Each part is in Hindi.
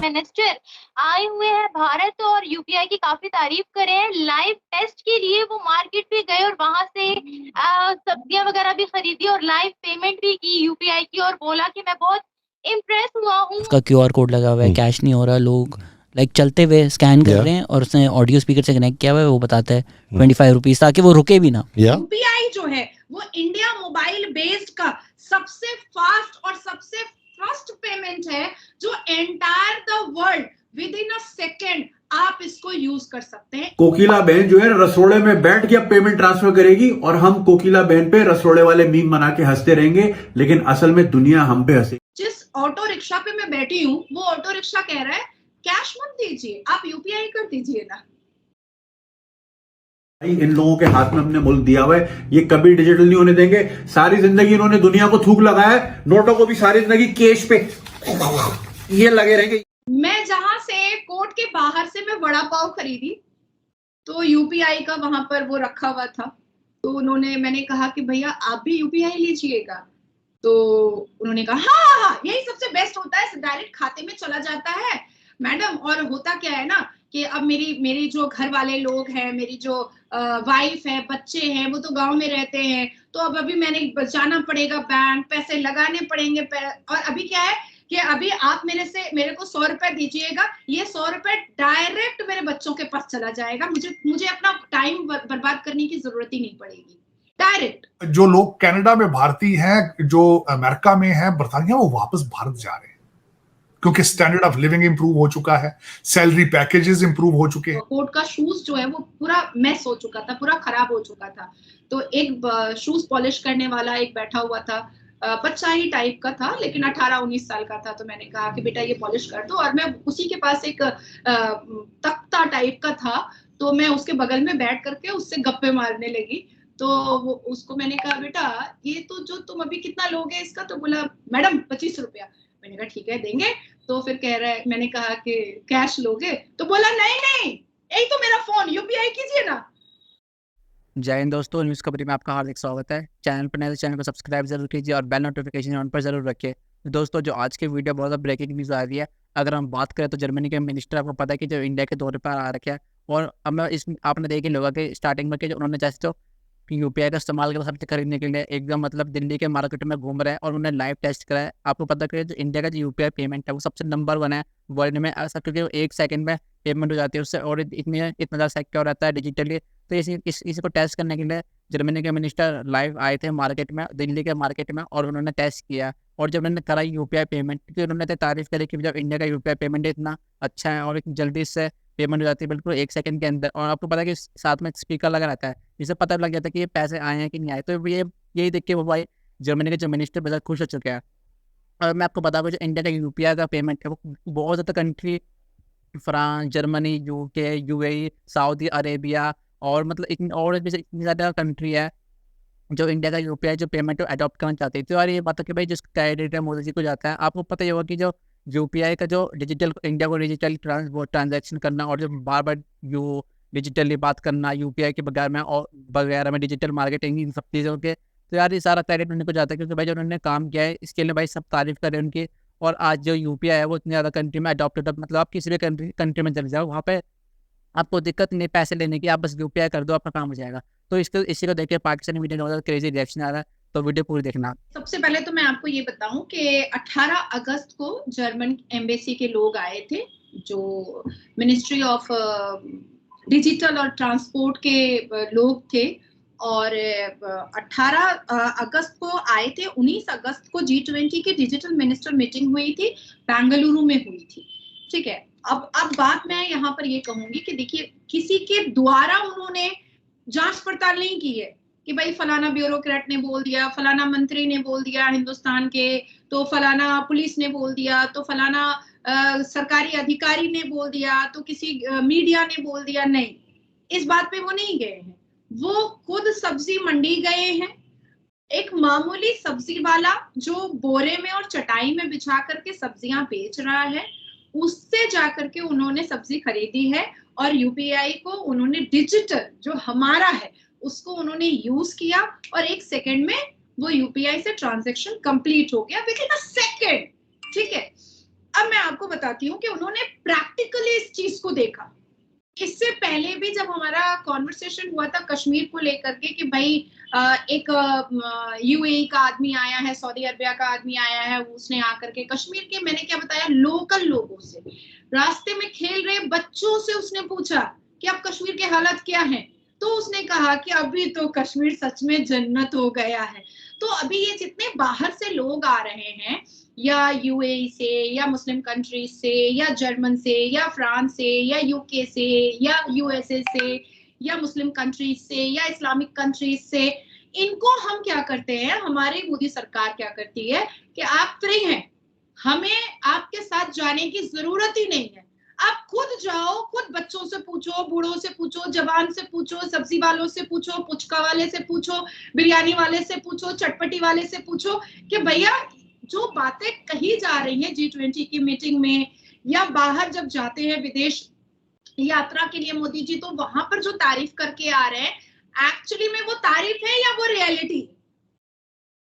मिनिस्टर आए हुए हैं भारत और यूपीआई की काफी तारीफ करे हैं। लाइव टेस्ट के लिए वो मार्केट भी गए और वहां से सब्जियां वगैरह भी खरीदी और लाइव पेमेंट भी की यूपीआई की, और बोला कि मैं बहुत इम्प्रेस हुआ हूँ। उसका क्यूआर कोड लगा हुआ है, कैश नहीं हो रहा, लोग लाइक चलते हुए स्कैन कर रहे हैं और उसने ऑडियो स्पीकर से कनेक्ट किया हुआ है, वो बताता है 25 रुपीज, ताकि वो रुके भी ना। यूपीआई जो है वो इंडिया मोबाइल बेस्ड का सबसे फास्ट और सबसे फर्स्ट पेमेंट है जो entire the world with in a second आप इसको यूज कर सकते हैं। कोकिला बहन जो है रसोड़े में बैठ के अब पेमेंट ट्रांसफर करेगी और हम कोकिला बहन पे रसोड़े वाले मीम बना के हंसते रहेंगे, लेकिन असल में दुनिया हम पे हंसे। जिस ऑटो रिक्शा पे मैं बैठी हूँ वो ऑटो रिक्शा कह रहा है कैश मत दीजिए, आप यूपीआई कर दीजिए ना। इन लोगों के हाथ में हमने मुल्क दिया हुआ है, ये कभी डिजिटल नहीं होने देंगे। सारी जिंदगी इन्होंने दुनिया को थूक लगाया है, नोटों को भी सारी जिंदगी कैश पे ये लगे रहेंगे। मैं जहां से कोर्ट के बाहर से मैं वड़ा पाव खरीदी तो यूपीआई का वहां पर वो रखा हुआ था, तो मैंने कहा कि भैया आप भी यूपीआई लीजिएगा, तो उन्होंने कहा हाँ हाँ यही सबसे बेस्ट होता है, डायरेक्ट खाते में चला जाता है मैडम। और होता क्या है ना कि अब मेरी जो घर वाले लोग हैं, मेरी जो वाइफ है, बच्चे हैं, वो तो गांव में रहते हैं, तो अब अभी मैंने जाना पड़ेगा बैंक, पैसे लगाने पड़ेंगे और अभी क्या है कि अभी आप मेरे को 100 रुपए दीजिएगा, ये 100 रुपए डायरेक्ट मेरे बच्चों के पास चला जाएगा, मुझे अपना टाइम बर्बाद करने की जरूरत ही नहीं पड़ेगी, डायरेक्ट। जो लोग कनाडा में भारतीय हैं, जो अमेरिका में हैं, बरतानिया, वो वापस भारत जा रहे हैं क्योंकि स्टैंडर्ड ऑफ लिविंग इंप्रूव हो चुका है, सैलरी पैकेजेस इंप्रूव हो चुके हैं। कोर्ट का शूज जो है वो पूरा मेस हो चुका था, पूरा खराब हो चुका था, तो एक शूज पॉलिश करने वाला एक बैठा हुआ था, बच्चा ही टाइप का था लेकिन 18-19 साल का था, तो मैंने कहा कि बेटा ये पॉलिश कर दो, और मैं उसी के पास एक तख्ता टाइप का था, तो मैं उसके बगल में बैठ करके उससे गप्पे मारने लगी। तो उसको मैंने कहा बेटा ये तो जो तुम अभी कितना लोगे इसका, तो बोला मैडम 25 रुपया। मैंने कहा ठीक है देंगे, तो फिर कह रहा है, मैंने कहा कि कैश लोगे, तो बोला नहीं यही तो मेरा फोन, यूपीआई कीजिए ना। जय हिंद दोस्तों, न्यूज़ खबरी में आपका हार्दिक स्वागत है। चैनल पर नए तो चैनल को सब्सक्राइब जरूर कीजिए और बेल नोटिफिकेशन ऑन पर जरूर रखिए। दोस्तों जो आज की वीडियो बहुत ब्रेकिंग न्यूज़ आ रही है, अगर हम बात करें तो जर्मनी के मिनिस्टर, आपको पता है कि जो इंडिया के दौरे पर आ रखे हैं, और अब मैं आपने देख ही होगा कि स्टार्टिंग में कि जो उन्होंने जैसे तो यूपीआई का इस्तेमाल कर सब्जी खरीदने के लिए एकदम मतलब दिल्ली के मार्केट में घूम रहे हैं और उन्हें लाइव टेस्ट करा है। आपको पता है जो इंडिया का जो यूपीआई पेमेंट है वो सबसे नंबर 1 है वर्ल्ड में, ऐसा क्योंकि 1 सेकंड में पेमेंट हो जाती है उससे, और इतना ज़्यादा सिक्योर रहता है डिजिटली। तो इसी को टेस्ट करने के लिए जर्मनी के मिनिस्टर लाइव आए थे मार्केट में, दिल्ली के मार्केट में, और उन्होंने टेस्ट किया। और जब उन्होंने कराई यूपीआई पेमेंट, क्योंकि उन्होंने तारीफ करी कि जब इंडिया का यूपीआई पेमेंट इतना अच्छा है और इतनी जल्दी से पेमेंट हो जाती है बिल्कुल 1 सेकंड के अंदर, और आपको पता है कि साथ में एक स्पीकर लगा रहता है जिससे पता लग जाता है कि ये पैसे आए हैं कि नहीं आए। तो यही देख के वो भाई जर्मनी के जो मिनिस्टर बहुत खुश हो चुके हैं। और मैं आपको बता दूँ जो इंडिया का यूपीआई का पेमेंट है वो बहुत ज़्यादा country, France, Germany, UK, UAE, Saudi Arabia, और मतलब इतनी ज़्यादा कंट्री है जो इंडिया का यूपीआई जो पेमेंट है अडॉप्ट करना चाहती है। तो यार ये बात है कि भाई जिसका क्रेडिट है मोदी जी को जाता है। आपको पता ही होगा कि जो यूपीआई का जो डिजिटल इंडिया को डिजिटल ट्रांजैक्शन करना और जो बार बार डिजिटली बात करना यूपीआई के बगैर में और वगैरह में डिजिटल मार्केटिंग, इन सब चीज़ों के, तो यार ये सारा क्रेडिट उन्हीं को जाता है क्योंकि भाई जो उन्होंने काम किया है इसके लिए भाई सब तारीफ करें उनकी। और आज जो यूपीआई है वो इतनी ज़्यादा कंट्री में अडॉप्टेड है, मतलब आप किसी भी कंट्री में चले जाओ वहाँ पे आपको दिक्कत नहीं पैसे लेने की, आप बस यूपीआई कर दो, आपका काम हो जाएगा। तो इसी को देखिए पाकिस्तानी मीडिया में क्रेजी रिएक्शन आ रहा है, तो वीडियो पूरी देखना। सबसे पहले तो मैं आपको ये बताऊं कि 18 अगस्त को जर्मन एम्बेसी के लोग आए थे, जो मिनिस्ट्री ऑफ डिजिटल और ट्रांसपोर्ट के लोग थे, और 18 अगस्त को आए थे। 19 अगस्त को G20 की डिजिटल मिनिस्टर मीटिंग हुई थी, बेंगलुरु में हुई थी, ठीक है। अब बात मैं यहाँ पर ये कहूंगी कि देखिए किसी के द्वारा उन्होंने जांच पड़ताल नहीं की है कि भाई फलाना ब्यूरोक्रेट ने बोल दिया, फलाना मंत्री ने बोल दिया हिंदुस्तान के, तो फलाना पुलिस ने बोल दिया, तो फलाना सरकारी अधिकारी ने बोल दिया, तो किसी मीडिया ने बोल दिया। नहीं, इस बात पे वो नहीं गए हैं, वो खुद सब्जी मंडी गए हैं। एक मामूली सब्जी वाला जो बोरे में और चटाई में बिछा करके सब्जियां बेच रहा है, उससे जाकर के उन्होंने सब्जी खरीदी है, और यूपीआई को उन्होंने डिजिटल जो हमारा है उसको उन्होंने यूज किया, और 1 सेकंड में वो यूपीआई से ट्रांजैक्शन कंप्लीट हो गया विद इन अ सेकेंड। ठीक है, अब मैं आपको बताती हूँ कि उन्होंने प्रैक्टिकली इस चीज को देखा। इससे पहले भी जब हमारा कॉन्वर्सेशन हुआ था कश्मीर को लेकर के कि भाई एक यूएई का आदमी आया है, सऊदी अरबिया का आदमी आया है, उसने आकर के कश्मीर के, मैंने क्या बताया, लोकल लोगों से, रास्ते में खेल रहे बच्चों से उसने पूछा कि अब कश्मीर के हालात क्या हैं, तो उसने कहा कि अभी तो कश्मीर सच में जन्नत हो गया है। तो अभी ये जितने बाहर से लोग आ रहे हैं, या यूएई से, या मुस्लिम कंट्रीज से, या जर्मन से, या फ्रांस से, या यूके से, या यूएसए से, या मुस्लिम कंट्रीज से, या इस्लामिक कंट्रीज से, इनको हम क्या करते हैं, हमारी मोदी सरकार क्या करती है कि आप फ्री हैं, हमें आपके साथ जाने की जरूरत ही नहीं है, आप खुद जाओ, खुद बच्चों से पूछो, बूढ़ों से पूछो, जवान से पूछो, सब्जी वालों से पूछो, पुचका वाले से पूछो, बिरयानी वाले से पूछो, चटपटी वाले से पूछो कि भैया जो बातें कही जा रही हैं G20 की मीटिंग में, या बाहर जब जाते हैं विदेश यात्रा के लिए मोदी जी, तो वहां पर जो तारीफ करके आ रहे हैं, एक्चुअली में वो तारीफ है या वो रियलिटी?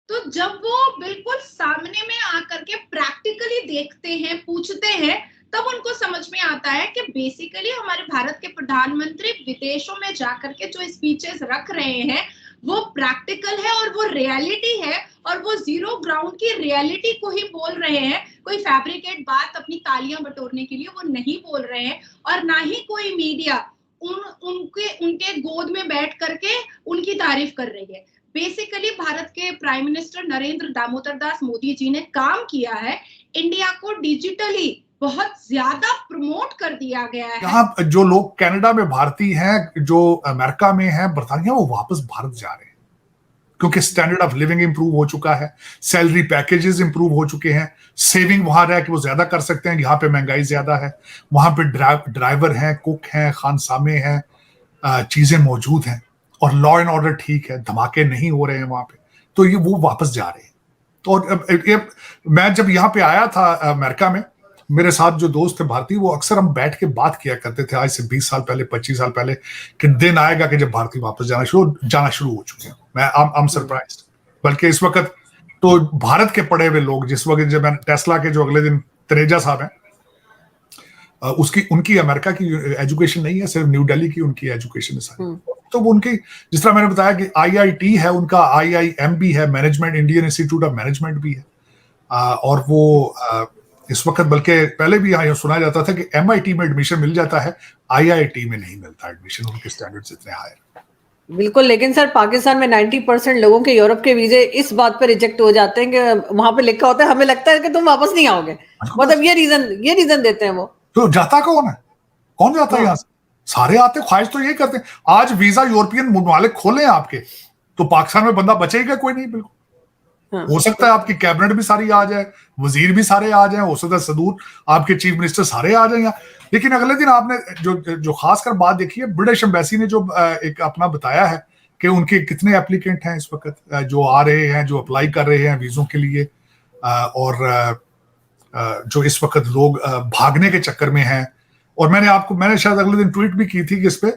तो जब वो बिल्कुल सामने में आकर के प्रैक्टिकली देखते हैं, पूछते हैं, तब उनको समझ में आता है कि बेसिकली हमारे भारत के प्रधानमंत्री विदेशों में जाकर के जो स्पीचेस रख रहे हैं वो प्रैक्टिकल है और वो रियलिटी है, और वो जीरो ग्राउंड की रियलिटी को ही बोल रहे हैं, कोई फैब्रिकेट बात अपनी तालियां बटोरने के लिए वो नहीं बोल रहे हैं। और ना ही कोई मीडिया उनके गोद में बैठ करके उनकी तारीफ कर रही है। बेसिकली भारत के प्राइम मिनिस्टर नरेंद्र दामोदर दास मोदी जी ने काम किया है, इंडिया को डिजिटली बहुत ज्यादा प्रमोट कर दिया गया है। यहाँ जो लोग कनाडा में भारतीय हैं, जो अमेरिका में हैं, बर्तानिया, वो वापस भारत जा रहे हैं क्योंकि स्टैंडर्ड ऑफ लिविंग इंप्रूव हो चुका है, सैलरी पैकेजेस इंप्रूव हो चुके हैं, सेविंग वहां रह के वो ज्यादा कर सकते हैं, यहाँ पे महंगाई ज्यादा है, वहां पे ड्राइवर हैं, कुक हैं, खानसामे हैं, चीजें मौजूद हैं, और लॉ एंड ऑर्डर ठीक है, धमाके नहीं हो रहे हैं वहां पे, तो ये वो वापस जा रहे हैं। तो मैं जब यहाँ पे आया था अमेरिका में, मेरे साथ जो दोस्त थे भारतीय, वो अक्सर हम बैठ के बात किया करते थे आज से 20 साल पहले, 25 साल पहले, कि दिन आएगा कि जब भारतीय वापस जाना शुरू हो चुके हैं। मैं आई एम सरप्राइज्ड। बल्कि इस वक्त तो भारत के पढ़े हुए लोग, जिस वक्त जब टेस्ला के जो अगले दिन तनेजा साहब हैं, उनकी अमेरिका की एजुकेशन नहीं है, सिर्फ न्यू दिल्ली की उनकी एजुकेशन है सारी। तो वो उनकी, जिस तरह मैंने बताया कि IIT है उनका, IIM भी है, management, Indian institute of management भी है, और वो इस वक्त, बल्कि पहले भी यहाँ सुना जाता था कि MIT में एडमिशन मिल जाता है, IIT में नहीं मिलता एडमिशन, उनके स्टैंडर्ड्स इतने हाई हैं। बिल्कुल, लेकिन सर पाकिस्तान में 90% लोगों के यूरोप के वीजे इस बात पर रिजेक्ट हो जाते हैं कि वहां पे लिखा होता है हमें लगता है कि तुम वापस नहीं आओगे, मतलब ये रीजन देते हैं वो। तो जाता कौन है? कौन जाता है यहाँ से? सारे आते, ख्वाहिश तो यही करते हैं। आज वीजा यूरोपियन मुमालिक खोले आपके, तो पाकिस्तान में बंदा बचेगा कोई नहीं, बिल्कुल। हो सकता है आपकी कैबिनेट भी सारी आ जाए, वजीर भी सारे आ जाए, हो सकता है सदूर आपके चीफ मिनिस्टर सारे आ जाएंगे। लेकिन अगले दिन आपने जो खासकर बात देखी है, ब्रिटिश एम्बेसी ने जो एक अपना बताया है कि उनके कितने एप्लीकेंट हैं इस वक्त जो आ रहे हैं, जो अप्लाई कर रहे हैं वीजों के लिए, और जो इस वक्त लोग भागने के चक्कर में हैं। और मैंने शायद अगले दिन ट्वीट भी की थी कि इस पे,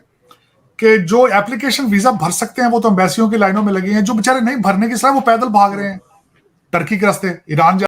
कि जो एप्लीकेशन वीजा भर सकते हैं वो तो एम्बेसियों की लाइनों में लगे हैं, जो बेचारे नहीं भरने के सिवा वो पैदल भाग रहे हैं टर्की के रास्ते, ईरान